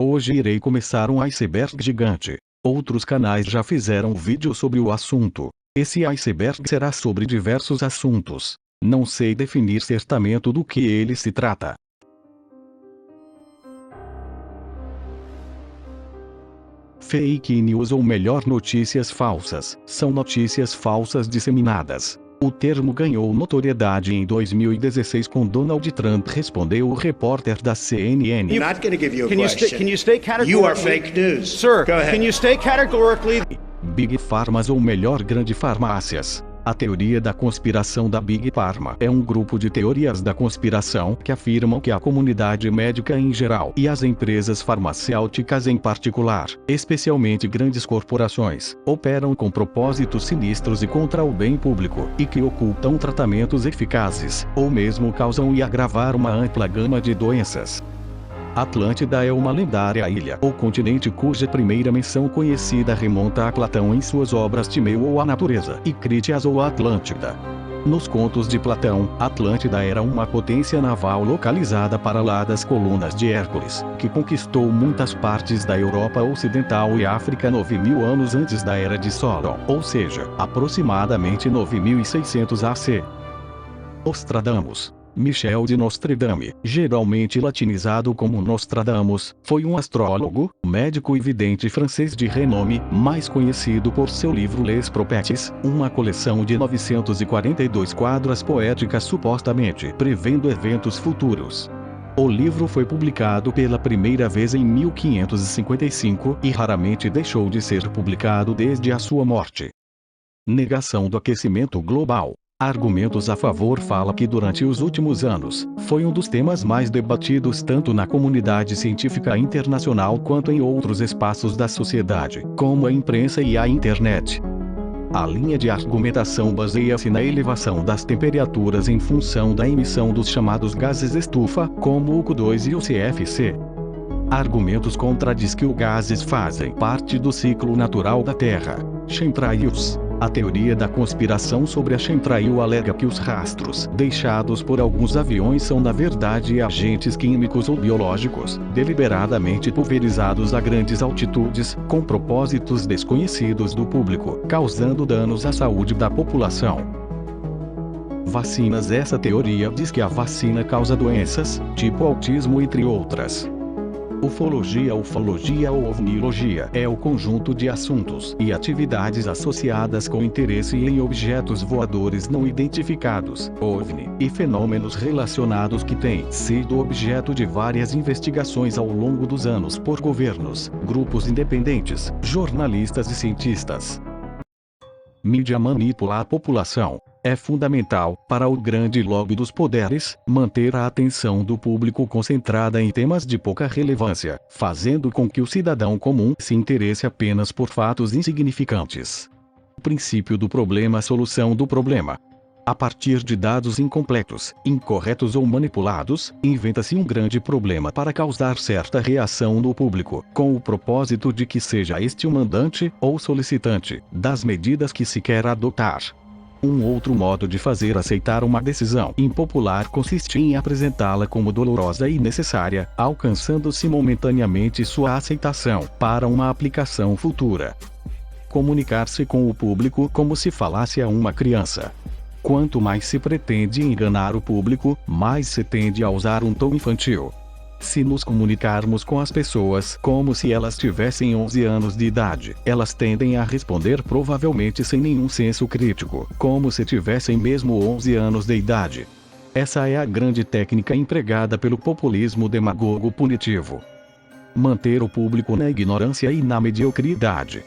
Hoje irei começar um iceberg gigante. Outros canais já fizeram vídeo sobre o assunto. Esse iceberg será sobre diversos assuntos. Não sei definir certamente do que ele se trata. Fake news, ou melhor, notícias falsas, são notícias falsas disseminadas. O termo ganhou notoriedade em 2016 com Donald Trump, respondeu o repórter da CNN. I'm not going to give you a Can question. you state categorically? You are fake news. Sir, Go ahead. can you state categorically? Big Pharmas, ou melhor, grande farmácias. A teoria da conspiração da Big Pharma é um grupo de teorias da conspiração que afirmam que a comunidade médica em geral e as empresas farmacêuticas em particular, especialmente grandes corporações, operam com propósitos sinistros e contra o bem público, e que ocultam tratamentos eficazes, ou mesmo causam e agravar uma ampla gama de doenças. Atlântida é uma lendária ilha ou continente cuja primeira menção conhecida remonta a Platão em suas obras Timeu ou a Natureza e Critias ou Atlântida. Nos contos de Platão, Atlântida era uma potência naval localizada para lá das colunas de Hércules, que conquistou muitas partes da Europa Ocidental e África 9.000 anos antes da Era de Solon, ou seja, aproximadamente 9.600 AC. Nostradamus. Michel de Nostredame, geralmente latinizado como Nostradamus, foi um astrólogo, médico e vidente francês de renome, mais conhecido por seu livro Les Prophéties, uma coleção de 942 quadras poéticas supostamente prevendo eventos futuros. O livro foi publicado pela primeira vez em 1555 e raramente deixou de ser publicado desde a sua morte. Negação do aquecimento global. Argumentos a favor fala que durante os últimos anos, foi um dos temas mais debatidos tanto na comunidade científica internacional quanto em outros espaços da sociedade, como a imprensa e a internet. A linha de argumentação baseia-se na elevação das temperaturas em função da emissão dos chamados gases estufa, como o Q2 e o CFC. Argumentos contra diz que os gases fazem parte do ciclo natural da Terra. Chemtrails. A teoria da conspiração sobre a chemtrail alega que os rastros deixados por alguns aviões são na verdade agentes químicos ou biológicos, deliberadamente pulverizados a grandes altitudes, com propósitos desconhecidos do público, causando danos à saúde da população. Vacinas. Essa teoria diz que a vacina causa doenças, tipo autismo entre outras. Ufologia ou ovniologia é o conjunto de assuntos e atividades associadas com interesse em objetos voadores não identificados, OVNI, e fenômenos relacionados que têm sido objeto de várias investigações ao longo dos anos por governos, grupos independentes, jornalistas e cientistas. Mídia manipula a população. É fundamental, para o grande lobby dos poderes, manter a atenção do público concentrada em temas de pouca relevância, fazendo com que o cidadão comum se interesse apenas por fatos insignificantes. O princípio do problema, a solução do problema. A partir de dados incompletos, incorretos ou manipulados, inventa-se um grande problema para causar certa reação no público, com o propósito de que seja este o mandante, ou solicitante, das medidas que se quer adotar. Um outro modo de fazer aceitar uma decisão impopular consiste em apresentá-la como dolorosa e necessária, alcançando-se momentaneamente sua aceitação para uma aplicação futura. Comunicar-se com o público como se falasse a uma criança. Quanto mais se pretende enganar o público, mais se tende a usar um tom infantil. Se nos comunicarmos com as pessoas como se elas tivessem 11 anos de idade, elas tendem a responder provavelmente sem nenhum senso crítico, como se tivessem mesmo 11 anos de idade. Essa é a grande técnica empregada pelo populismo demagogo punitivo. Manter o público na ignorância e na mediocridade.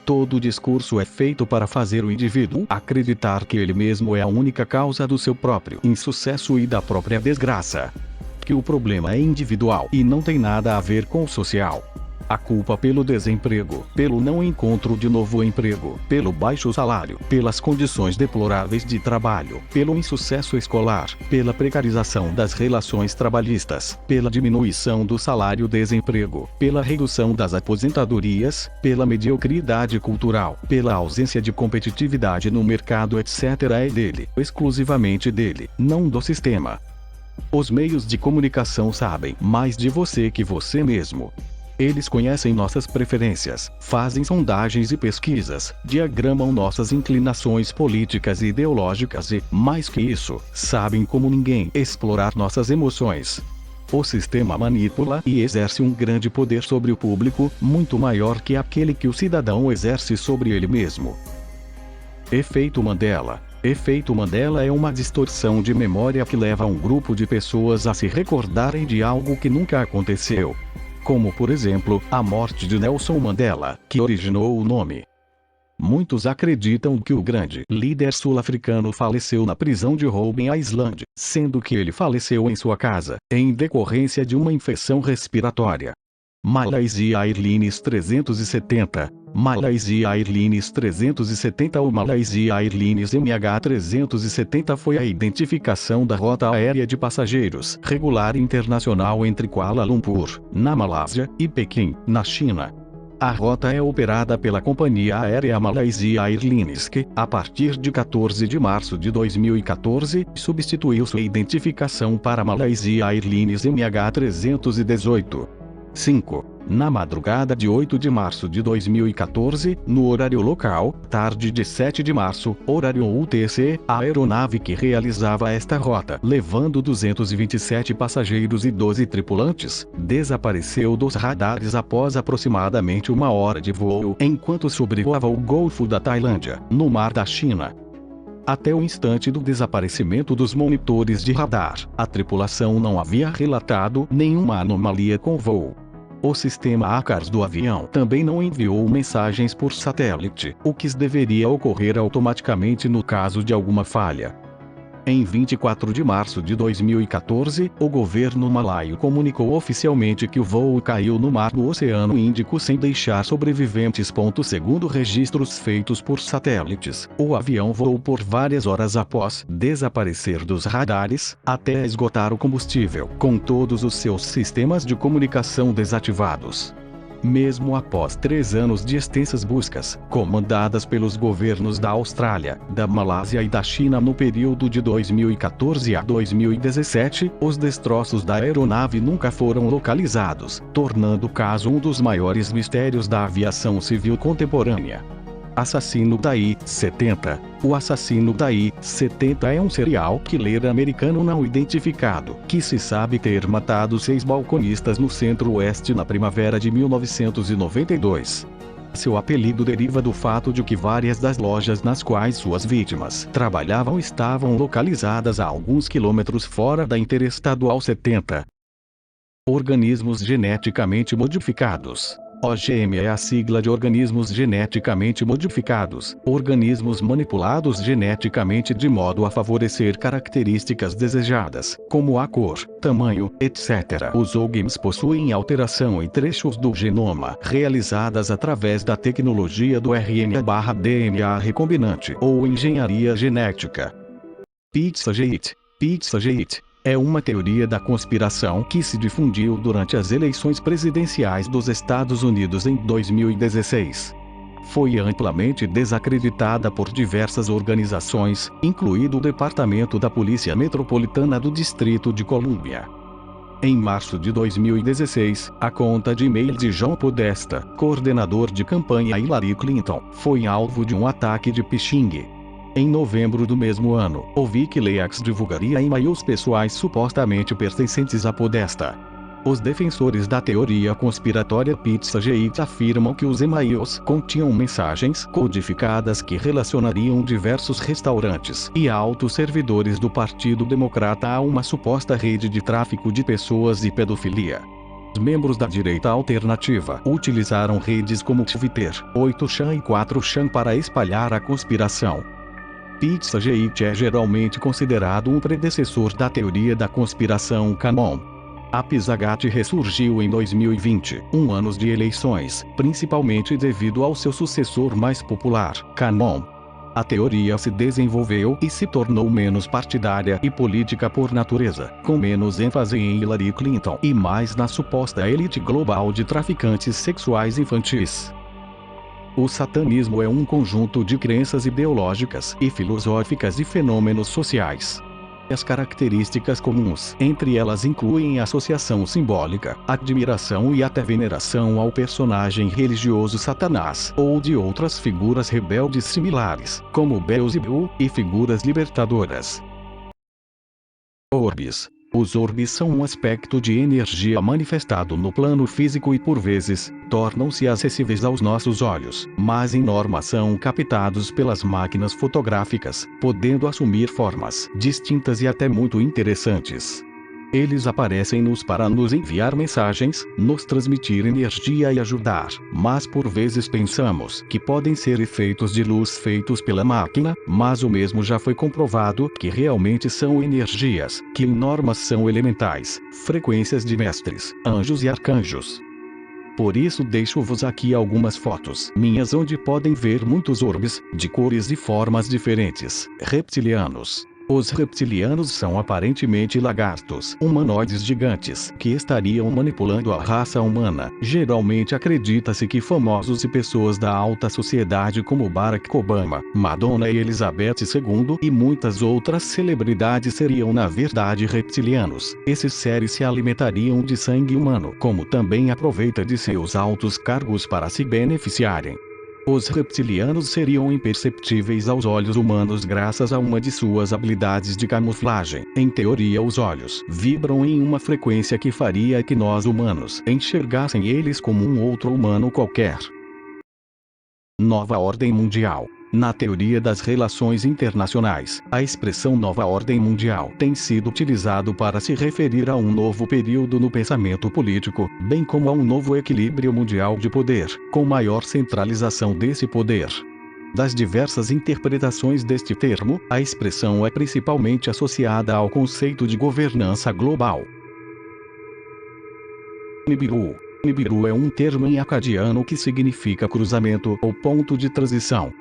Todo discurso é feito para fazer o indivíduo acreditar que ele mesmo é a única causa do seu próprio insucesso e da própria desgraça. Que o problema é individual e não tem nada a ver com o social. A culpa pelo desemprego, pelo não encontro de novo emprego, pelo baixo salário, pelas condições deploráveis de trabalho, pelo insucesso escolar, pela precarização das relações trabalhistas, pela diminuição do salário-desemprego, pela redução das aposentadorias, pela mediocridade cultural, pela ausência de competitividade no mercado, etc. é dele, exclusivamente dele, não do sistema. Os meios de comunicação sabem mais de você que você mesmo. Eles conhecem nossas preferências, fazem sondagens e pesquisas, diagramam nossas inclinações políticas e ideológicas e, mais que isso, sabem como ninguém explorar nossas emoções. O sistema manipula e exerce um grande poder sobre o público, muito maior que aquele que o cidadão exerce sobre ele mesmo. Efeito Mandela. Efeito Mandela é uma distorção de memória que leva um grupo de pessoas a se recordarem de algo que nunca aconteceu. Como, por exemplo, a morte de Nelson Mandela, que originou o nome. Muitos acreditam que o grande líder sul-africano faleceu na prisão de Robben Island, sendo que ele faleceu em sua casa, em decorrência de uma infecção respiratória. Malaysia Airlines 370, Malaysia Airlines 370 ou Malaysia Airlines MH370 foi a identificação da rota aérea de passageiros regular internacional entre Kuala Lumpur, na Malásia, e Pequim, na China. A rota é operada pela companhia aérea Malaysia Airlines que, a partir de 14 de março de 2014, substituiu sua identificação para Malaysia Airlines MH318. 5. Na madrugada de 8 de março de 2014, no horário local, tarde de 7 de março, horário UTC, a aeronave que realizava esta rota, levando 227 passageiros e 12 tripulantes, desapareceu dos radares após aproximadamente uma hora de voo, enquanto sobrevoava o Golfo da Tailândia, no Mar da China. Até o instante do desaparecimento dos monitores de radar, a tripulação não havia relatado nenhuma anomalia com o voo. O sistema ACARS do avião também não enviou mensagens por satélite, o que deveria ocorrer automaticamente no caso de alguma falha. Em 24 de março de 2014, o governo malaio comunicou oficialmente que o voo caiu no mar do Oceano Índico sem deixar sobreviventes. Segundo registros feitos por satélites, o avião voou por várias horas após desaparecer dos radares, até esgotar o combustível, com todos os seus sistemas de comunicação desativados. Mesmo após 3 anos de extensas buscas, comandadas pelos governos da Austrália, da Malásia e da China no período de 2014 a 2017, os destroços da aeronave nunca foram localizados, tornando o caso um dos maiores mistérios da aviação civil contemporânea. Assassino da I-70. O assassino da I-70 é um serial killer americano não identificado, que se sabe ter matado 6 balconistas no centro-oeste na primavera de 1992. Seu apelido deriva do fato de que várias das lojas nas quais suas vítimas trabalhavam estavam localizadas a alguns quilômetros fora da Interestadual 70. Organismos geneticamente modificados. OGM é a sigla de organismos geneticamente modificados, organismos manipulados geneticamente de modo a favorecer características desejadas, como a cor, tamanho, etc. Os OGMs possuem alteração em trechos do genoma, realizadas através da tecnologia do RNA/DNA recombinante ou engenharia genética. Pizzagate. Pizzagate é uma teoria da conspiração que se difundiu durante as eleições presidenciais dos Estados Unidos em 2016. Foi amplamente desacreditada por diversas organizações, incluído o Departamento da Polícia Metropolitana do Distrito de Colômbia. Em março de 2016, a conta de e-mail de John Podesta, coordenador de campanha Hillary Clinton, foi alvo de um ataque de phishing. Em novembro do mesmo ano, o Wikileaks divulgaria e-mails pessoais supostamente pertencentes a Podesta. Os defensores da teoria conspiratória Pizzagate afirmam que os e-mails continham mensagens codificadas que relacionariam diversos restaurantes e altos servidores do Partido Democrata a uma suposta rede de tráfico de pessoas e pedofilia. Os membros da direita alternativa utilizaram redes como Twitter, 8chan e 4chan para espalhar a conspiração. Pizzagate é geralmente considerado um predecessor da teoria da conspiração QAnon. A Pizzagate ressurgiu em 2020, anos de eleições, principalmente devido ao seu sucessor mais popular, QAnon. A teoria se desenvolveu e se tornou menos partidária e política por natureza, com menos ênfase em Hillary Clinton e mais na suposta elite global de traficantes sexuais infantis. O satanismo é um conjunto de crenças ideológicas e filosóficas e fenômenos sociais. As características comuns entre elas incluem associação simbólica, admiração e até veneração ao personagem religioso Satanás ou de outras figuras rebeldes similares, como Beelzebul, e figuras libertadoras. Orbes. Os orbes são um aspecto de energia manifestado no plano físico e por vezes, tornam-se acessíveis aos nossos olhos, mas em norma são captados pelas máquinas fotográficas, podendo assumir formas distintas e até muito interessantes. Eles aparecem-nos para nos enviar mensagens, nos transmitir energia e ajudar, mas por vezes pensamos que podem ser efeitos de luz feitos pela máquina, mas o mesmo já foi comprovado que realmente são energias, que em normas são elementais, frequências de mestres, anjos e arcanjos. Por isso deixo-vos aqui algumas fotos minhas onde podem ver muitos orbes, de cores e formas diferentes, reptilianos. Os reptilianos são aparentemente lagartos humanoides gigantes que estariam manipulando a raça humana. Geralmente acredita-se que famosos e pessoas da alta sociedade como Barack Obama, Madonna e Elizabeth II e muitas outras celebridades seriam na verdade reptilianos. Esses seres se alimentariam de sangue humano, como também aproveita de seus altos cargos para se beneficiarem. Os reptilianos seriam imperceptíveis aos olhos humanos graças a uma de suas habilidades de camuflagem. Em teoria, os olhos vibram em uma frequência que faria que nós humanos enxergassem eles como um outro humano qualquer. Nova Ordem Mundial. Na teoria das relações internacionais, a expressão Nova Ordem Mundial tem sido utilizado para se referir a um novo período no pensamento político, bem como a um novo equilíbrio mundial de poder, com maior centralização desse poder. Das diversas interpretações deste termo, a expressão é principalmente associada ao conceito de governança global. Nibiru. Nibiru é um termo em acadiano que significa cruzamento ou ponto de transição,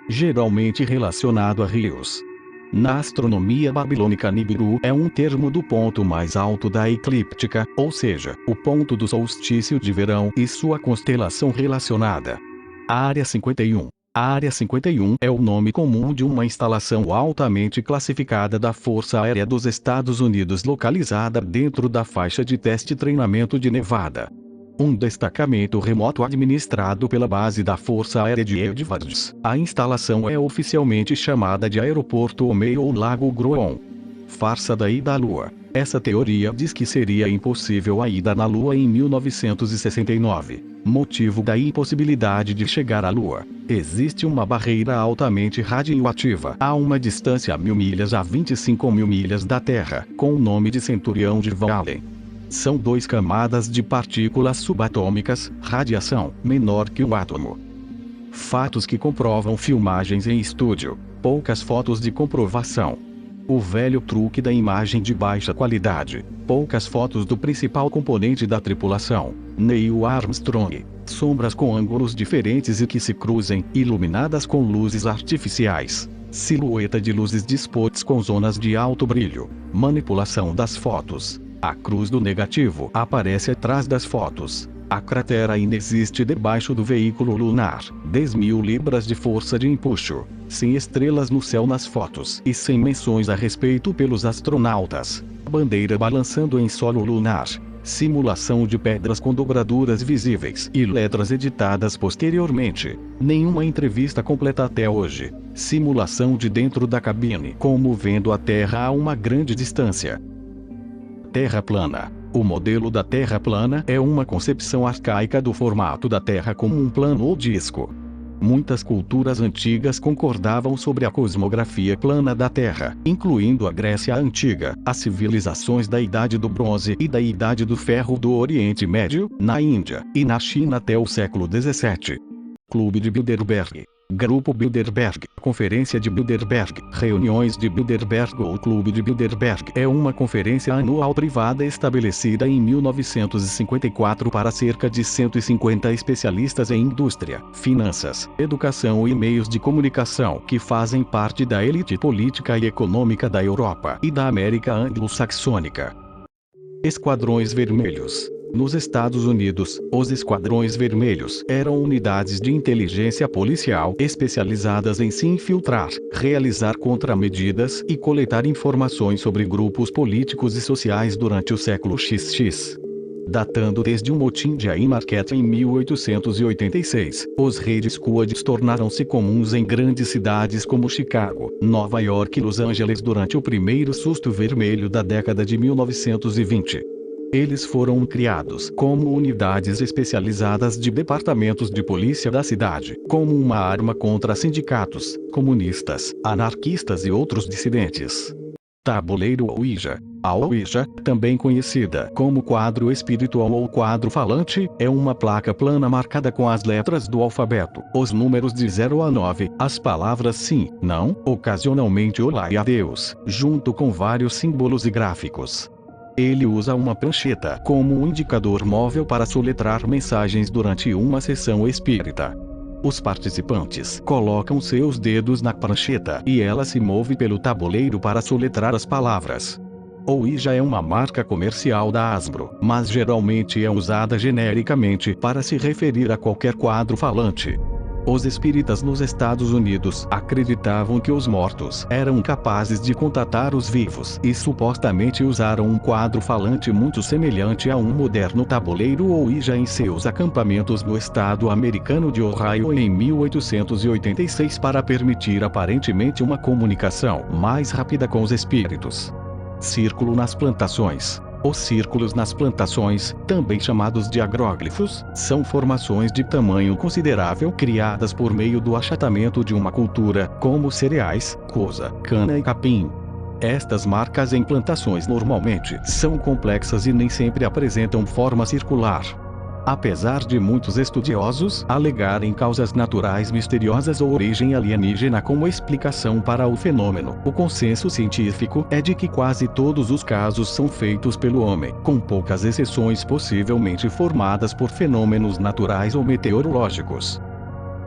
geralmente relacionado a rios. Na astronomia babilônica, Nibiru é um termo do ponto mais alto da eclíptica, ou seja, o ponto do solstício de verão e sua constelação relacionada. Área 51. A Área 51 é o nome comum de uma instalação altamente classificada da Força Aérea dos Estados Unidos localizada dentro da faixa de teste e treinamento de Nevada. Um destacamento remoto administrado pela base da Força Aérea de Edwards. A instalação é oficialmente chamada de Aeroporto Omei ou Lago Groom. Farsa da ida à Lua. Essa teoria diz que seria impossível a ida na Lua em 1969. Motivo da impossibilidade de chegar à Lua. Existe uma barreira altamente radioativa a uma distância 1000 milhas a 25 mil milhas da Terra, com o nome de Centurião de Van Allen. São 2 camadas de partículas subatômicas, radiação, menor que o átomo. Fatos que comprovam filmagens em estúdio, poucas fotos de comprovação. O velho truque da imagem de baixa qualidade, poucas fotos do principal componente da tripulação, Neil Armstrong. Sombras com ângulos diferentes e que se cruzem, iluminadas com luzes artificiais. Silhueta de luzes de spots com zonas de alto brilho. Manipulação das fotos. A cruz do negativo aparece atrás das fotos. A cratera ainda existe debaixo do veículo lunar. 10.000 libras de força de empuxo. Sem estrelas no céu nas fotos e sem menções a respeito pelos astronautas. Bandeira balançando em solo lunar. Simulação de pedras com dobraduras visíveis e letras editadas posteriormente. Nenhuma entrevista completa até hoje. Simulação de dentro da cabine, como vendo a Terra a uma grande distância. Terra plana. O modelo da Terra plana é uma concepção arcaica do formato da Terra como um plano ou disco. Muitas culturas antigas concordavam sobre a cosmografia plana da Terra, incluindo a Grécia Antiga, as civilizações da Idade do Bronze e da Idade do Ferro do Oriente Médio, na Índia e na China até o século XVII. Clube de Bilderberg. Grupo Bilderberg, Conferência de Bilderberg, Reuniões de Bilderberg ou Clube de Bilderberg é uma conferência anual privada estabelecida em 1954 para cerca de 150 especialistas em indústria, finanças, educação e meios de comunicação que fazem parte da elite política e econômica da Europa e da América anglo-saxônica. Esquadrões Vermelhos. Nos Estados Unidos, os Esquadrões Vermelhos eram unidades de inteligência policial especializadas em se infiltrar, realizar contramedidas e coletar informações sobre grupos políticos e sociais durante o século XX. Datando desde um motim de Haymarket em 1886, os Raid Squads tornaram-se comuns em grandes cidades como Chicago, Nova York e Los Angeles durante o primeiro susto vermelho da década de 1920. Eles foram criados como unidades especializadas de departamentos de polícia da cidade, como uma arma contra sindicatos, comunistas, anarquistas e outros dissidentes. Tabuleiro Ouija. A Ouija, também conhecida como quadro espiritual ou quadro falante, é uma placa plana marcada com as letras do alfabeto, os números de 0 a 9, as palavras sim, não, ocasionalmente olá e adeus, junto com vários símbolos e gráficos. Ele usa uma prancheta como um indicador móvel para soletrar mensagens durante uma sessão espírita. Os participantes colocam seus dedos na prancheta e ela se move pelo tabuleiro para soletrar as palavras. Ouija é uma marca comercial da Hasbro, mas geralmente é usada genericamente para se referir a qualquer quadro falante. Os espíritas nos Estados Unidos acreditavam que os mortos eram capazes de contatar os vivos e supostamente usaram um quadro falante muito semelhante a um moderno tabuleiro Ouija em seus acampamentos no estado americano de Ohio em 1886 para permitir aparentemente uma comunicação mais rápida com os espíritos. Círculo nas plantações. Os círculos nas plantações, também chamados de agróglifos, são formações de tamanho considerável criadas por meio do achatamento de uma cultura, como cereais, couza, cana e capim. Estas marcas em plantações normalmente são complexas e nem sempre apresentam forma circular. Apesar de muitos estudiosos alegarem causas naturais misteriosas ou origem alienígena como explicação para o fenômeno, o consenso científico é de que quase todos os casos são feitos pelo homem, com poucas exceções possivelmente formadas por fenômenos naturais ou meteorológicos.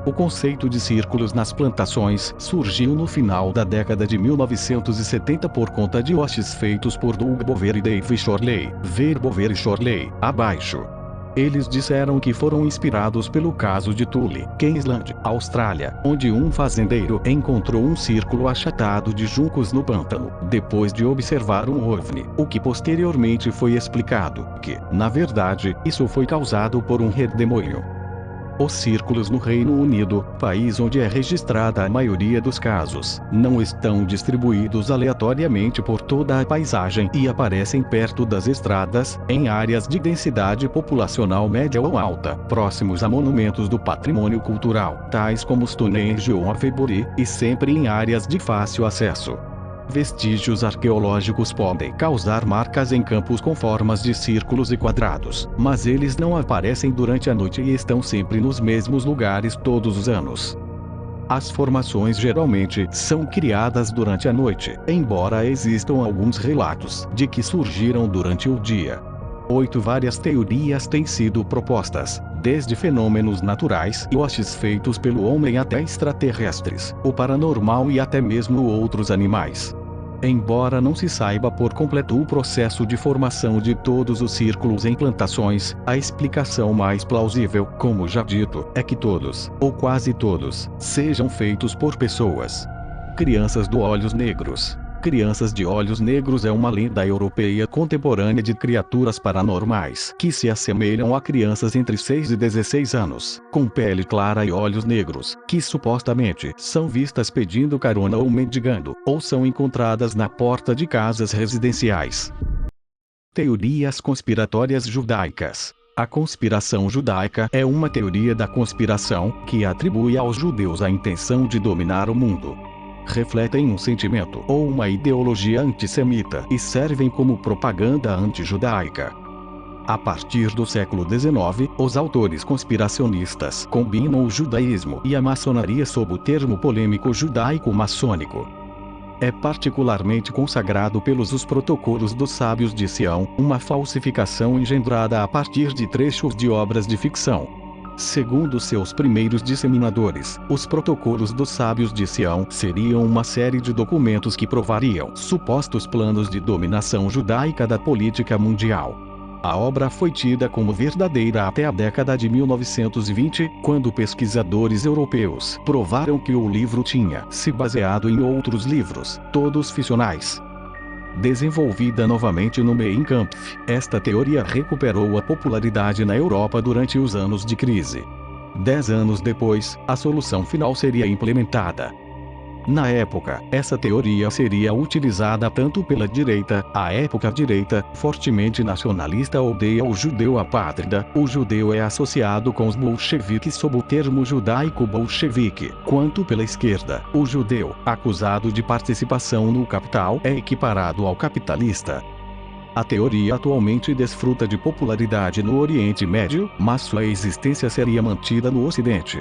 O conceito de círculos nas plantações surgiu no final da década de 1970 por conta de hosts feitos por Doug Bover e Dave Shorley, ver Bover e Shorley, abaixo. Eles disseram que foram inspirados pelo caso de Tully, Queensland, Austrália, onde um fazendeiro encontrou um círculo achatado de juncos no pântano, depois de observar um OVNI, o que posteriormente foi explicado que, na verdade, isso foi causado por um redemoinho. Os círculos no Reino Unido, país onde é registrada a maioria dos casos, não estão distribuídos aleatoriamente por toda a paisagem e aparecem perto das estradas, em áreas de densidade populacional média ou alta, próximos a monumentos do patrimônio cultural, tais como Stonehenge ou Avebury, e sempre em áreas de fácil acesso. Vestígios arqueológicos podem causar marcas em campos com formas de círculos e quadrados, mas eles não aparecem durante a noite e estão sempre nos mesmos lugares todos os anos. As formações geralmente são criadas durante a noite, embora existam alguns relatos de que surgiram durante o dia. Várias teorias têm sido propostas, desde fenômenos naturais e hosts feitos pelo homem até extraterrestres, o paranormal e até mesmo outros animais. Embora não se saiba por completo o processo de formação de todos os círculos em plantações, a explicação mais plausível, como já dito, é que todos, ou quase todos, sejam feitos por pessoas. Crianças de olhos negros. Crianças de olhos negros é uma lenda europeia contemporânea de criaturas paranormais que se assemelham a crianças entre 6 e 16 anos, com pele clara e olhos negros, que supostamente são vistas pedindo carona ou mendigando, ou são encontradas na porta de casas residenciais. Teorias conspiratórias judaicas. A conspiração judaica é uma teoria da conspiração que atribui aos judeus a intenção de dominar o mundo. Refletem um sentimento ou uma ideologia antissemita e servem como propaganda anti-judaica. A partir do século XIX, os autores conspiracionistas combinam o judaísmo e a maçonaria sob o termo polêmico judaico-maçônico. É particularmente consagrado pelos Os Protocolos dos Sábios de Sião, uma falsificação engendrada a partir de trechos de obras de ficção. Segundo seus primeiros disseminadores, os Protocolos dos Sábios de Sião seriam uma série de documentos que provariam supostos planos de dominação judaica da política mundial. A obra foi tida como verdadeira até a década de 1920, quando pesquisadores europeus provaram que o livro tinha se baseado em outros livros, todos ficcionais. Desenvolvida novamente no Mein Kampf, esta teoria recuperou a popularidade na Europa durante os anos de crise. 10 anos depois, a solução final seria implementada. Na época, essa teoria seria utilizada tanto pela direita, a época direita, fortemente nacionalista odeia o judeu apátrida, o judeu é associado com os bolcheviques sob o termo judaico-bolchevique, quanto pela esquerda, o judeu, acusado de participação no capital, é equiparado ao capitalista. A teoria atualmente desfruta de popularidade no Oriente Médio, mas sua existência seria mantida no Ocidente.